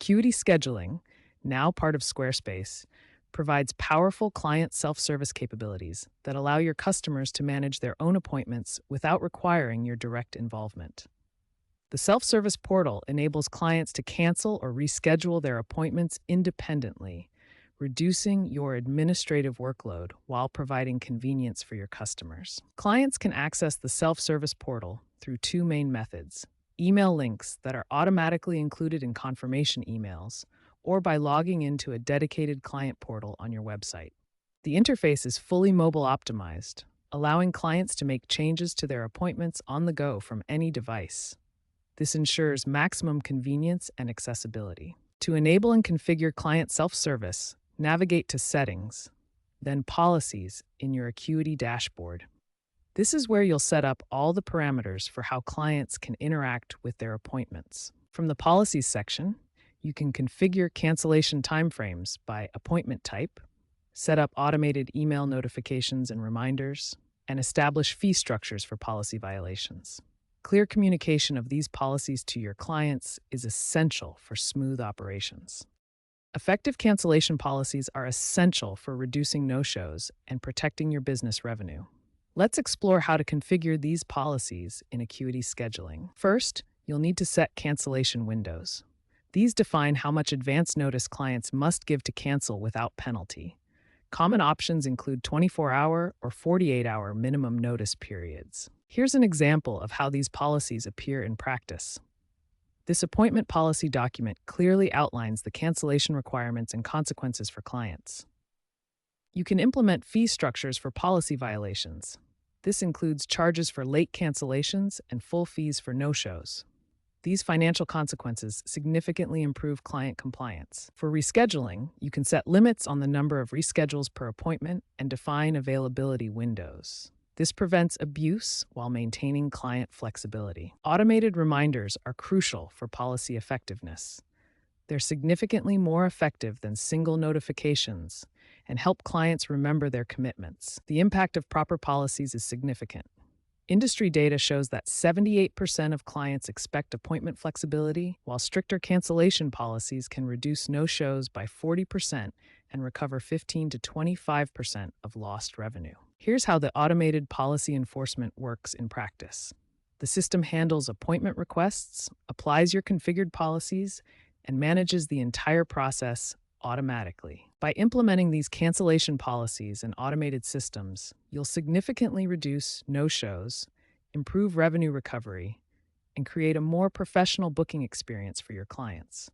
Acuity Scheduling, now part of Squarespace, provides powerful client self-service capabilities that allow your customers to manage their own appointments without requiring your direct involvement. The self-service portal enables clients to cancel or reschedule their appointments independently, reducing your administrative workload while providing convenience for your customers. Clients can access the self-service portal through two main methods: email links that are automatically included in confirmation emails, or by logging into a dedicated client portal on your website. The interface is fully mobile optimized, allowing clients to make changes to their appointments on the go from any device. This ensures maximum convenience and accessibility. To enable and configure client self-service, navigate to Settings, then Policies in your Acuity dashboard. This is where you'll set up all the parameters for how clients can interact with their appointments. From the Policies section, you can configure cancellation timeframes by appointment type, set up automated email notifications and reminders, and establish fee structures for policy violations. Clear communication of these policies to your clients is essential for smooth operations. Effective cancellation policies are essential for reducing no-shows and protecting your business revenue. Let's explore how to configure these policies in Acuity Scheduling. First, you'll need to set cancellation windows. These define how much advance notice clients must give to cancel without penalty. Common options include 24-hour or 48-hour minimum notice periods. Here's an example of how these policies appear in practice. This appointment policy document clearly outlines the cancellation requirements and consequences for clients. You can implement fee structures for policy violations. This includes charges for late cancellations and full fees for no-shows. These financial consequences significantly improve client compliance. For rescheduling, you can set limits on the number of reschedules per appointment and define availability windows. This prevents abuse while maintaining client flexibility. Automated reminders are crucial for policy effectiveness. They're significantly more effective than single notifications and help clients remember their commitments. The impact of proper policies is significant. Industry data shows that 78% of clients expect appointment flexibility, while stricter cancellation policies can reduce no-shows by 40% and recover 15 to 25% of lost revenue. Here's how the automated policy enforcement works in practice. The system handles appointment requests, applies your configured policies, and manages the entire process automatically. By implementing these cancellation policies and automated systems, you'll significantly reduce no-shows, improve revenue recovery, and create a more professional booking experience for your clients.